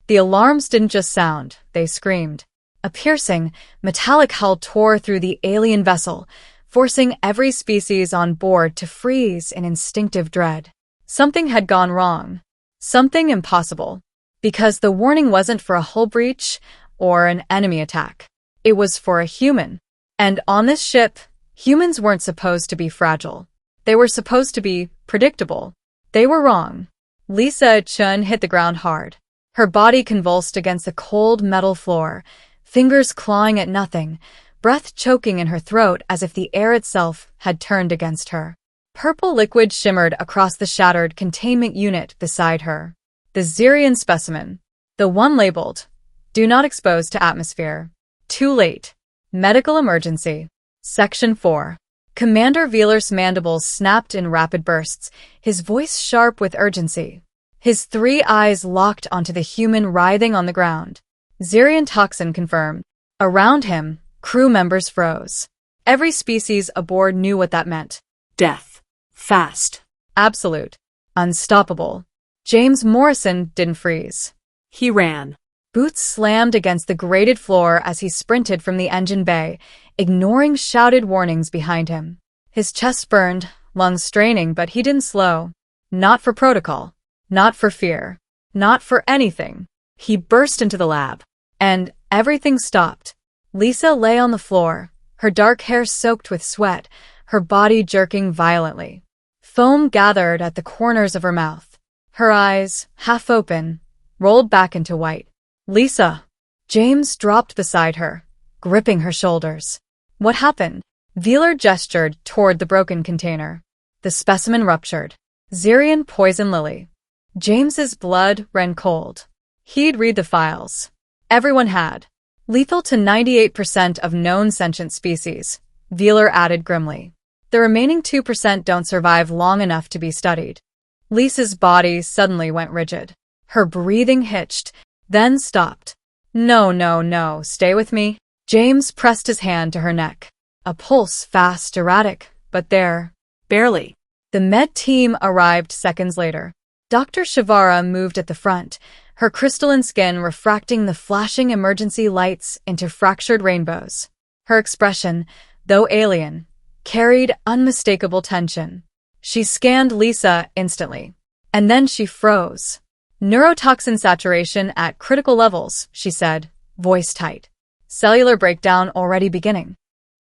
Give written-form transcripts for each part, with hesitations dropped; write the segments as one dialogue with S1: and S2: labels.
S1: The alarms didn't just sound, they screamed. A piercing, metallic howl tore through the alien vessel, forcing every species on board to freeze in instinctive dread. Something had gone wrong. Something impossible. Because the warning wasn't for a hull breach or an enemy attack. It was for a human. And on this ship, humans weren't supposed to be fragile. They were supposed to be predictable. They were wrong. Lisa Chun hit the ground hard. Her body convulsed against the cold metal floor, fingers clawing at nothing, breath choking in her throat as if the air itself had turned against her. Purple liquid shimmered across the shattered containment unit beside her. The Xerian specimen. The one labeled, "Do not expose to atmosphere." Too late. Medical emergency. Section 4. Commander Velar's mandibles snapped in rapid bursts, his voice sharp with urgency. His 3 eyes locked onto the human writhing on the ground. Xerian toxin confirmed. Around him, crew members froze. Every species aboard knew what that meant.
S2: Death. Fast.
S1: Absolute. Unstoppable. James Morrison didn't freeze.
S2: He ran.
S1: Boots slammed against the grated floor as he sprinted from the engine bay, ignoring shouted warnings behind him. His chest burned, lungs straining, but he didn't slow. Not for protocol. Not for fear. Not for anything. He burst into the lab. And everything stopped. Lisa lay on the floor, her dark hair soaked with sweat, her body jerking violently. Foam gathered at the corners of her mouth. Her eyes, half open, rolled back into white. Lisa! James dropped beside her, gripping her shoulders. What happened? Velar gestured toward the broken container. The specimen ruptured. Xerian poison lily. James's blood ran cold. He'd read the files. Everyone had. Lethal to 98% of known sentient species, Velar added grimly. The remaining 2% don't survive long enough to be studied. Lisa's body suddenly went rigid. Her breathing hitched, then stopped. No, stay with me. James pressed his hand to her neck. A pulse fast, erratic, but there.
S2: Barely.
S1: The med team arrived seconds later. Dr. Shavara moved at the front, her crystalline skin refracting the flashing emergency lights into fractured rainbows. Her expression, though alien, carried unmistakable tension. She scanned Lisa instantly. And then she froze. Neurotoxin saturation at critical levels, she said, voice tight. Cellular breakdown already beginning.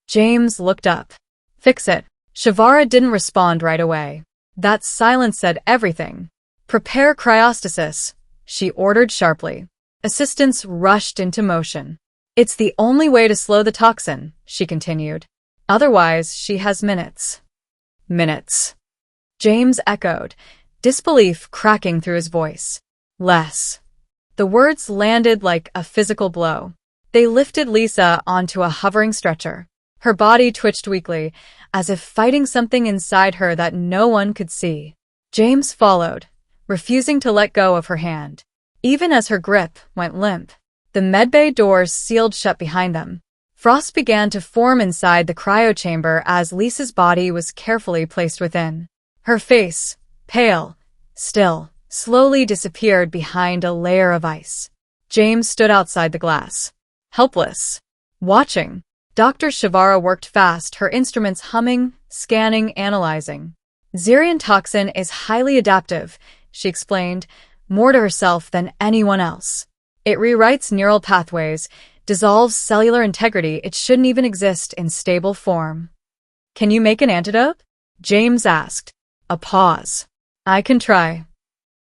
S1: James looked up. Fix it. Shavara didn't respond right away. That silence said everything. Prepare cryostasis, she ordered sharply. Assistants rushed into motion. It's the only way to slow the toxin, she continued. Otherwise, she has minutes. Minutes. James echoed, disbelief cracking through his voice. Less. The words landed like a physical blow. They lifted Lisa onto a hovering stretcher. Her body twitched weakly, as if fighting something inside her that no one could see. James followed, refusing to let go of her hand. Even as her grip went limp, the medbay doors sealed shut behind them. Frost began to form inside the cryochamber as Lisa's body was carefully placed within. Her face, pale, still, slowly disappeared behind a layer of ice. James stood outside the glass, helpless, watching. Dr. Shavara worked fast, her instruments humming, scanning, analyzing. Xerian toxin is highly adaptive, she explained, more to herself than anyone else. It rewrites neural pathways, dissolves cellular integrity. It shouldn't even exist in stable form. Can you make an antidote? James asked. A pause. I can try.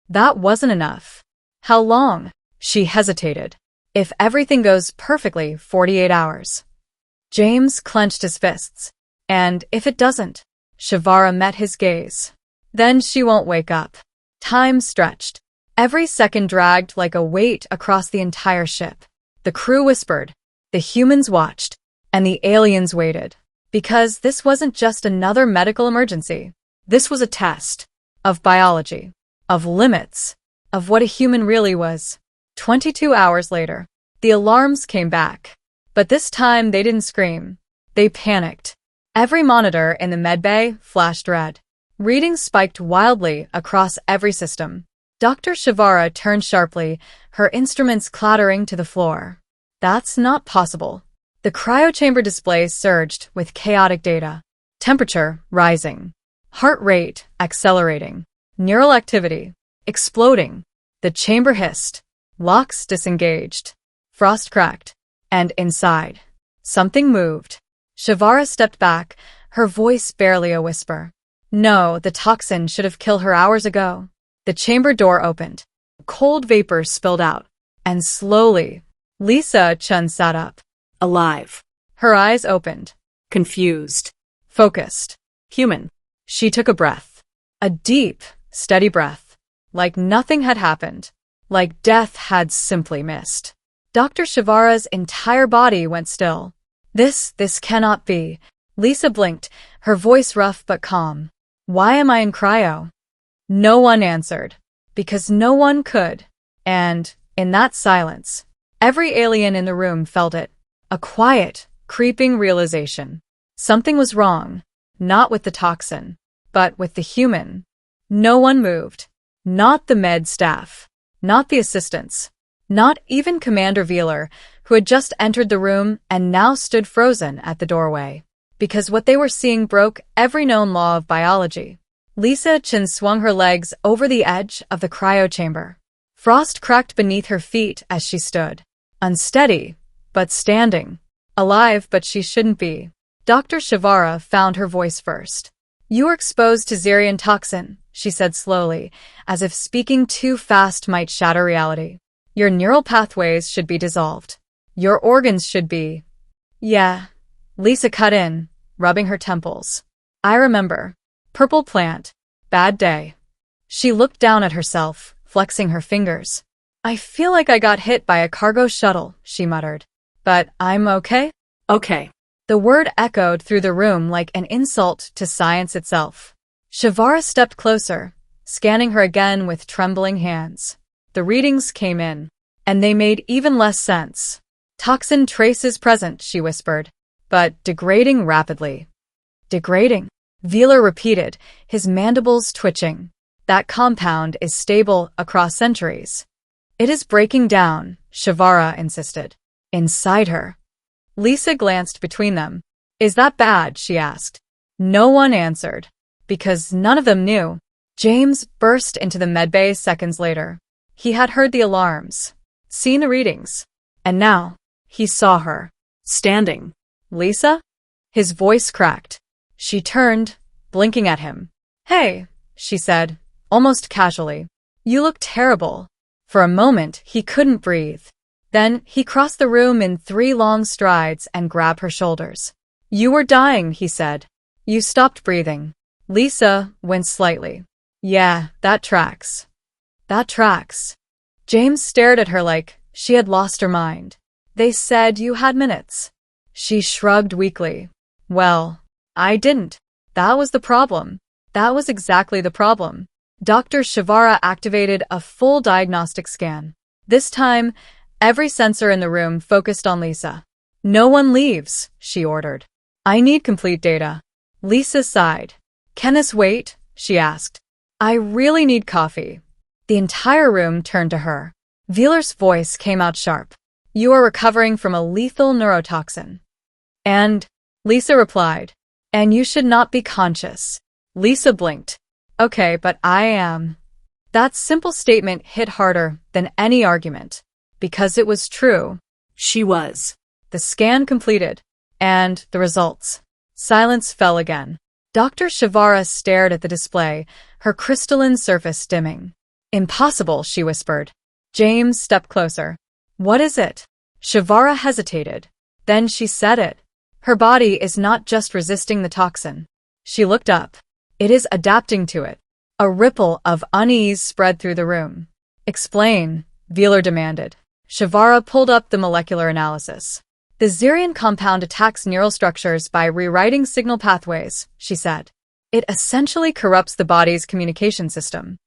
S1: That wasn't enough. How long? She hesitated. If everything goes perfectly, 48 hours. James clenched his fists. And if it doesn't? Shavara met his gaze. Then she won't wake up. Time stretched. Every second dragged like a weight across the entire ship. The crew whispered. The humans watched. And the aliens waited. Because this wasn't just another medical emergency. This was a test. Of biology. Of limits. Of what a human really was. 22 hours later, the alarms came back. But this time they didn't scream. They panicked. Every monitor in the medbay flashed red. Readings spiked wildly across every system. Dr. Shivara turned sharply, her instruments clattering to the floor. That's not possible. The cryochamber display surged with chaotic data. Temperature rising. Heart rate accelerating. Neural activity exploding. The chamber hissed. Locks disengaged. Frost cracked. And inside, something moved. Shivara stepped back, her voice barely a whisper. No, the toxin should have killed her hours ago. The chamber door opened. Cold vapor spilled out. And slowly, Lisa Chun sat up.
S2: Alive.
S1: Her eyes opened.
S2: Confused.
S1: Focused.
S2: Human.
S1: She took a breath. A deep, steady breath. Like nothing had happened. Like death had simply missed. Dr. Shivara's entire body went still. This cannot be. Lisa blinked, her voice rough but calm. Why am I in cryo? No one answered. Because no one could. And, in that silence, every alien in the room felt it. A quiet, creeping realization. Something was wrong. Not with the toxin, but with the human. No one moved. Not the med staff. Not the assistants. Not even Commander Veeler, who had just entered the room and now stood frozen at the doorway. Because what they were seeing broke every known law of biology. Lisa Chin swung her legs over the edge of the cryochamber. Frost cracked beneath her feet as she stood. Unsteady, but standing. Alive, but she shouldn't be. Dr. Shivara found her voice first. You were exposed to Xerian toxin, she said slowly, as if speaking too fast might shatter reality. Your neural pathways should be dissolved. Your organs should be... Yeah. Lisa cut in, rubbing her temples. I remember. Purple plant. Bad day. She looked down at herself, flexing her fingers. I feel like I got hit by a cargo shuttle, she muttered. But I'm okay?
S2: Okay.
S1: The word echoed through the room like an insult to science itself. Shivara stepped closer, scanning her again with trembling hands. The readings came in, and they made even less sense. Toxin traces present, she whispered, but degrading rapidly. Degrading? Veeler repeated, his mandibles twitching. That compound is stable across centuries. It is breaking down, Shivara insisted. Inside her. Lisa glanced between them. Is that bad? She asked. No one answered. Because none of them knew. James burst into the medbay seconds later. He had heard the alarms, seen the readings, and now he saw her.
S2: Standing.
S1: Lisa? His voice cracked. She turned, blinking at him. Hey, she said, almost casually. You look terrible. For a moment, he couldn't breathe. Then he crossed the room in 3 long strides and grabbed her shoulders. You were dying, he said. You stopped breathing. Lisa winced slightly. Yeah, that tracks. That tracks. James stared at her like she had lost her mind. They said you had minutes. She shrugged weakly. Well, I didn't. That was the problem. That was exactly the problem. Dr. Shivara activated a full diagnostic scan. This time, every sensor in the room focused on Lisa. No one leaves, she ordered. I need complete data. Lisa sighed. Can this wait? She asked. I really need coffee. The entire room turned to her. Veeler's voice came out sharp. You are recovering from a lethal neurotoxin. And, Lisa replied, and you should not be conscious. Lisa blinked. Okay, but I am. That simple statement hit harder than any argument. Because it was true.
S2: She was.
S1: The scan completed. And the results. Silence fell again. Dr. Shivara stared at the display, her crystalline surface dimming. Impossible, she whispered. James stepped closer. What is it? Shivara hesitated. Then she said it. Her body is not just resisting the toxin. She looked up. It is adapting to it. A ripple of unease spread through the room. Explain, Veeler demanded. Shivara pulled up the molecular analysis. The Xerian compound attacks neural structures by rewriting signal pathways, she said. It essentially corrupts the body's communication system.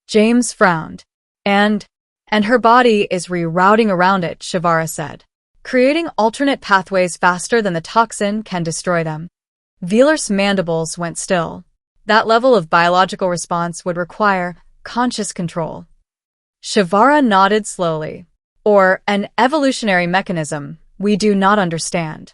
S1: James frowned. And her body is rerouting around it, Shivara said, creating alternate pathways faster than the toxin can destroy them. Veeler's mandibles went still. That level of biological response would require conscious control. Shivara nodded slowly. Or an evolutionary mechanism we do not understand.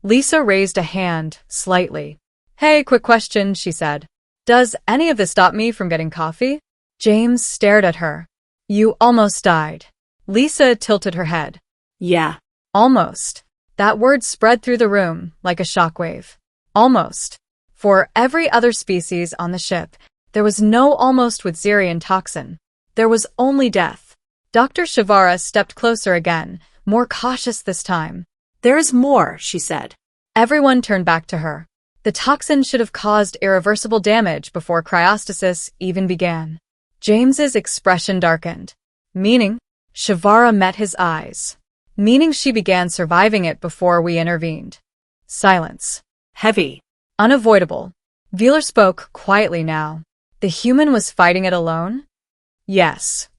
S1: Lisa raised a hand, slightly. Hey, quick question, she said. Does any of this stop me from getting coffee? James stared at her. You almost died. Lisa tilted her head.
S2: Yeah.
S1: Almost. That word spread through the room like a shockwave. Almost. For every other species on the ship, there was no almost with Xerian toxin. There was only death. Dr. Shivara stepped closer again, more cautious this time.
S2: There is more, she said.
S1: Everyone turned back to her. The toxin should have caused irreversible damage before cryostasis even began. James's expression darkened. Meaning? Shivara met his eyes. Meaning she began surviving it before we intervened. Silence.
S2: Heavy.
S1: Unavoidable. Wheeler spoke quietly now. The human was fighting it alone? Yes.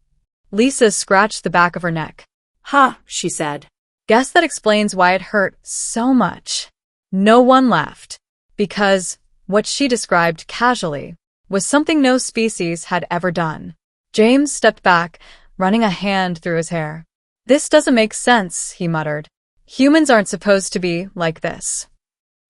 S1: Lisa scratched the back of her neck.
S2: Ha, she said.
S1: Guess that explains why it hurt so much. No one laughed. Because what she described casually was something no species had ever done. James stepped back, running a hand through his hair. This doesn't make sense, he muttered. Humans aren't supposed to be like this.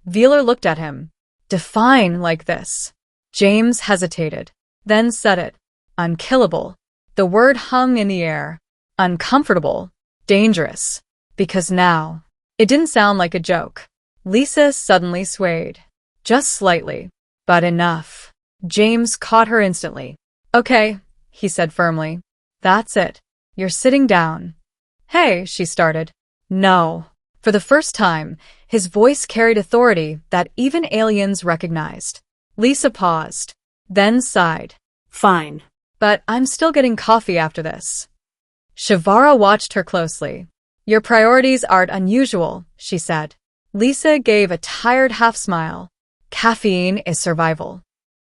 S1: Wheeler looked at him. Define like this. James hesitated, then said it. Unkillable. The word hung in the air. Uncomfortable. Dangerous. Because now, it didn't sound like a joke. Lisa suddenly swayed. Just slightly. But enough. James caught her instantly. Okay, he said firmly. That's it. You're sitting down. Hey, she started. No. For the first time, his voice carried authority that even aliens recognized. Lisa paused, then sighed.
S2: Fine.
S1: But I'm still getting coffee after this. Shivara watched her closely. Your priorities aren't unusual, she said. Lisa gave a tired half-smile. Caffeine is survival.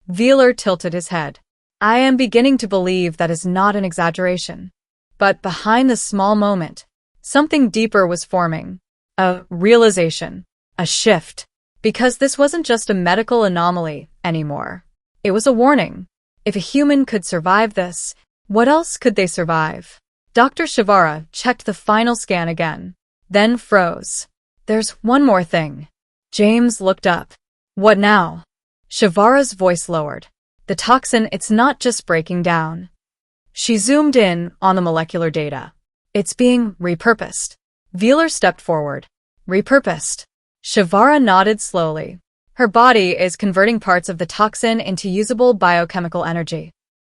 S1: Wheeler tilted his head. I am beginning to believe that is not an exaggeration. But behind the small moment, something deeper was forming. A realization. A shift. Because this wasn't just a medical anomaly anymore. It was a warning. If a human could survive this, what else could they survive? Dr. Shivara checked the final scan again, then froze. There's one more thing. James looked up. What now? Shivara's voice lowered. The toxin, it's not just breaking down. She zoomed in on the molecular data. It's being repurposed. Wheeler stepped forward. Repurposed. Shivara nodded slowly. Her body is converting parts of the toxin into usable biochemical energy.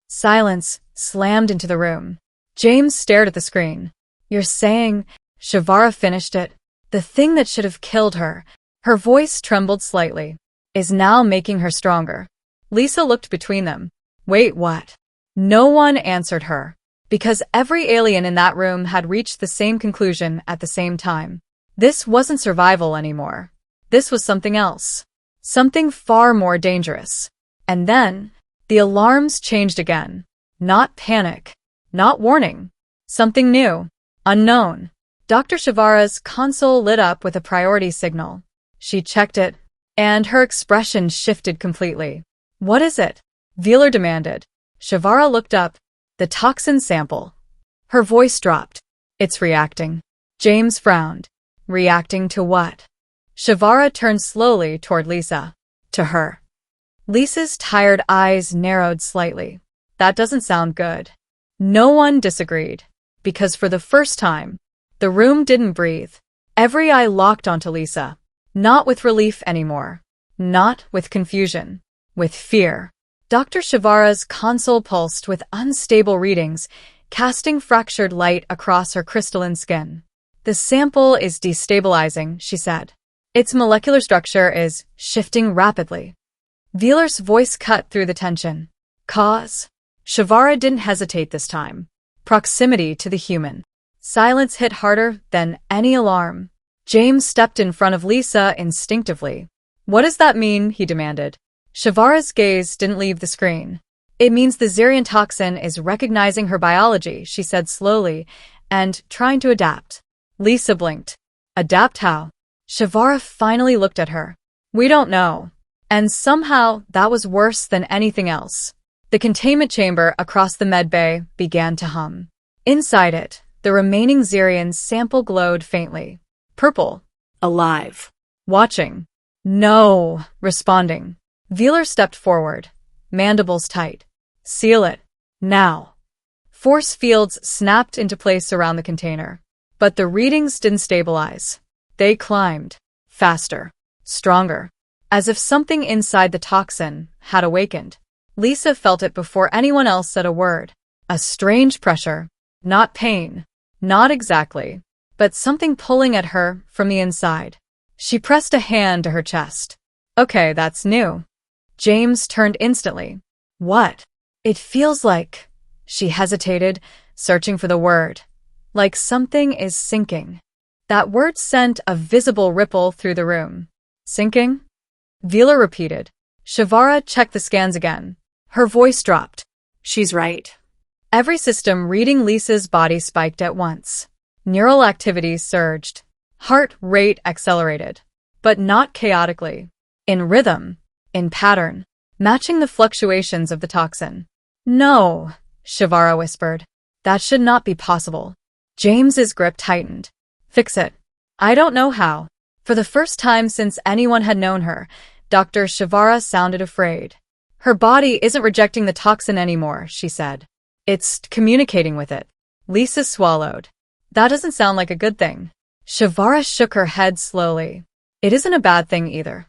S1: Silence slammed into the room. James stared at the screen. You're saying, Shivara finished it, the thing that should have killed her, her voice trembled slightly, is now making her stronger. Lisa looked between them. Wait, what? No one answered her, because every alien in that room had reached the same conclusion at the same time. This wasn't survival anymore. This was something else. Something far more dangerous. And then, the alarms changed again. Not panic. Not warning. Something new. Unknown. Dr. Shivara's console lit up with a priority signal. She checked it, and her expression shifted completely. What is it? Wheeler demanded. Shivara looked up. The toxin sample. Her voice dropped. It's reacting. James frowned. Reacting to what? Shivara turned slowly toward Lisa. To her. Lisa's tired eyes narrowed slightly. That doesn't sound good. No one disagreed. Because for the first time, the room didn't breathe. Every eye locked onto Lisa. Not with relief anymore. Not with confusion. With fear. Dr. Shivara's console pulsed with unstable readings, casting fractured light across her crystalline skin. The sample is destabilizing, she said. Its molecular structure is shifting rapidly. Wheeler's voice cut through the tension. Cause? Shivara didn't hesitate this time. Proximity to the human. Silence hit harder than any alarm. James stepped in front of Lisa instinctively. What does that mean? He demanded. Shivara's gaze didn't leave the screen. It means the Xerian toxin is recognizing her biology, she said slowly, and trying to adapt. Lisa blinked. Adapt how? Shivara finally looked at her. We don't know. And somehow, that was worse than anything else. The containment chamber across the medbay began to hum. Inside it, the remaining Xerian sample glowed faintly. Purple.
S2: Alive.
S1: Watching. No. Responding. Veeler stepped forward, mandibles tight. Seal it. Now. Force fields snapped into place around the container. But the readings didn't stabilize. They climbed. Faster. Stronger. As if something inside the toxin had awakened. Lisa felt it before anyone else said a word. A strange pressure. Not pain. Not exactly. But something pulling at her from the inside. She pressed a hand to her chest. Okay, that's new. James turned instantly. What? It feels like... She hesitated, searching for the word. Like something is sinking. That word sent a visible ripple through the room. Sinking? Veeler repeated. Shivara checked the scans again. Her voice dropped.
S2: She's right.
S1: Every system reading Lisa's body spiked at once. Neural activity surged. Heart rate accelerated. But not chaotically. In rhythm. In pattern. Matching the fluctuations of the toxin. No, Shivara whispered. That should not be possible. James's grip tightened. Fix it. I don't know how. For the first time since anyone had known her, Dr. Shivara sounded afraid. Her body isn't rejecting the toxin anymore, she said. It's communicating with it. Lisa swallowed. That doesn't sound like a good thing. Shivara shook her head slowly. It isn't a bad thing either.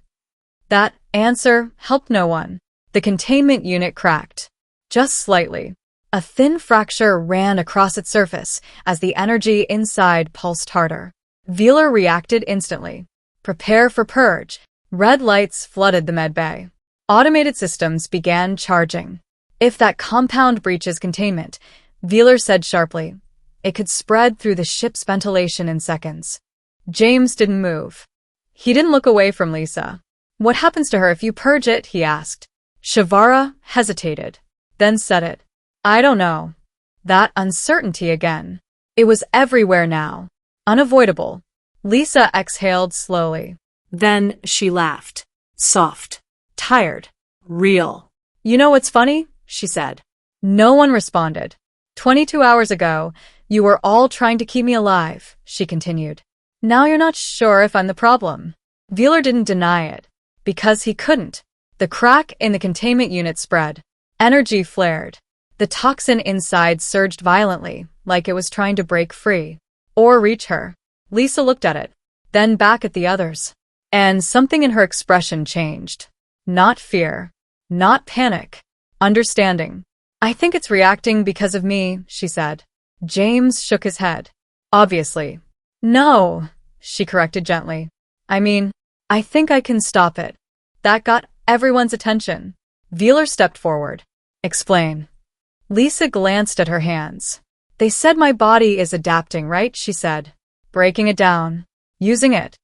S1: That answer helped no one. The containment unit cracked. Just slightly. A thin fracture ran across its surface as the energy inside pulsed harder. Veeler reacted instantly. Prepare for purge. Red lights flooded the medbay. Automated systems began charging. If that compound breaches containment, Veeler said sharply, it could spread through the ship's ventilation in seconds. James didn't move. He didn't look away from Lisa. What happens to her if you purge it? He asked. Shivara hesitated, then said it. I don't know. That uncertainty again. It was everywhere now. Unavoidable. Lisa exhaled slowly.
S2: Then she laughed. Soft. Tired. Real.
S1: You know what's funny? She said. No one responded. 22 hours ago, you were all trying to keep me alive, she continued. Now you're not sure if I'm the problem. Veeler didn't deny it. Because he couldn't. The crack in the containment unit spread. Energy flared. The toxin inside surged violently, like it was trying to break free. Or reach her. Lisa looked at it. Then back at the others. And something in her expression changed. Not fear. Not panic. Understanding. I think it's reacting because of me, she said. James shook his head. Obviously. No, she corrected gently. I mean, I think I can stop it. That got everyone's attention. Veeler stepped forward. Explain. Lisa glanced at her hands. They said my body is adapting, right? She said. Breaking it down. Using it.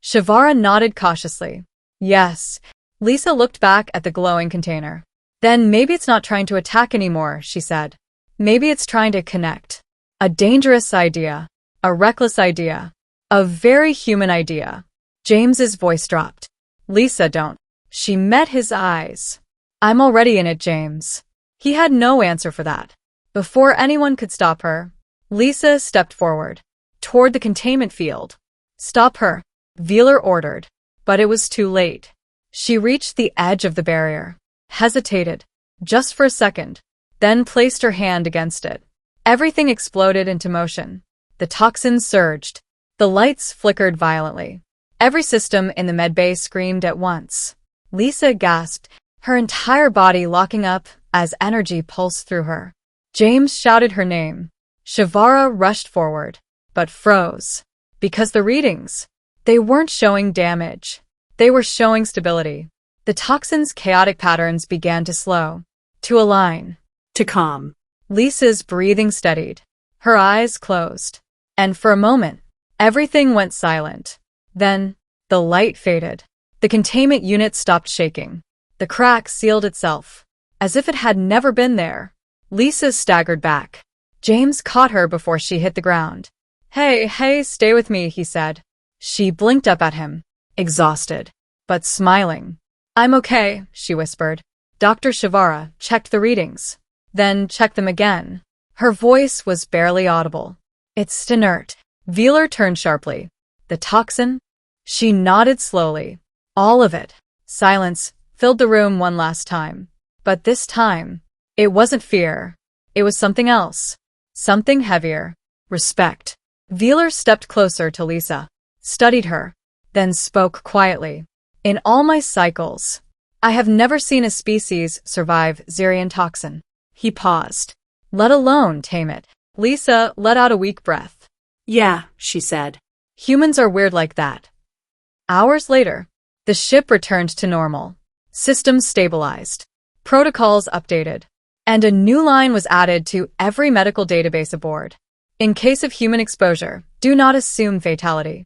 S1: Shivara nodded cautiously. Yes. Lisa looked back at the glowing container. Then maybe it's not trying to attack anymore, she said. Maybe it's trying to connect. A dangerous idea. A reckless idea. A very human idea. James's voice dropped. Lisa, don't. She met his eyes. I'm already in it, James. He had no answer for that. Before anyone could stop her, Lisa stepped forward. Toward the containment field. Stop her, Veeler ordered. But it was too late. She reached the edge of the barrier. Hesitated. Just for a second. Then placed her hand against it. Everything exploded into motion. The toxin surged. The lights flickered violently. Every system in the medbay screamed at once. Lisa gasped, her entire body locking up as energy pulsed through her. James shouted her name. Shivara rushed forward, but froze. Because the readings, they weren't showing damage. They were showing stability. The toxin's chaotic patterns began to slow, to align,
S2: to calm.
S1: Lisa's breathing steadied. Her eyes closed. And for a moment, everything went silent. Then, the light faded. The containment unit stopped shaking. The crack sealed itself, as if it had never been there. Lisa staggered back. James caught her before she hit the ground. Hey, stay with me, he said. She blinked up at him, exhausted, but smiling. I'm okay, she whispered. Dr. Shivara checked the readings, then checked them again. Her voice was barely audible. It's inert. Veeler turned sharply. The toxin? She nodded slowly. All of it. Silence filled the room one last time. But this time, it wasn't fear. It was something else. Something heavier. Respect. Veeler stepped closer to Lisa, studied her, then spoke quietly. In all my cycles, I have never seen a species survive Xerian toxin. He paused. Let alone tame it. Lisa let out a weak breath.
S2: Yeah, she said.
S1: Humans are weird like that. Hours later, the ship returned to normal. Systems stabilized. Protocols updated. And a new line was added to every medical database aboard. In case of human exposure, do not assume fatality.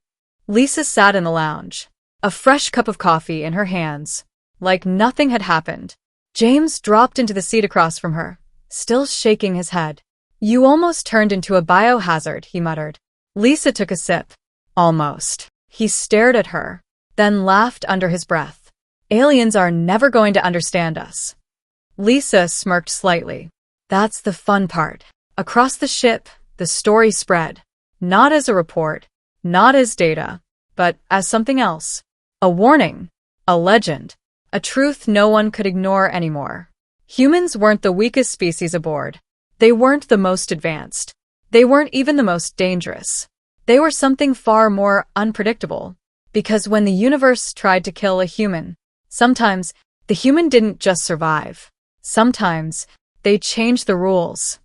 S1: Lisa sat in the lounge, a fresh cup of coffee in her hands, like nothing had happened. James dropped into the seat across from her, still shaking his head. You almost turned into a biohazard, he muttered. Lisa took a sip. Almost. He stared at her, then laughed under his breath. Aliens are never going to understand us. Lisa smirked slightly. That's the fun part. Across the ship, the story spread. Not as a report, not as data, but as something else. A warning, a legend, a truth no one could ignore anymore. Humans weren't the weakest species aboard. They weren't the most advanced. They weren't even the most dangerous. They were something far more unpredictable. Because when the universe tried to kill a human, sometimes the human didn't just survive. Sometimes they changed the rules.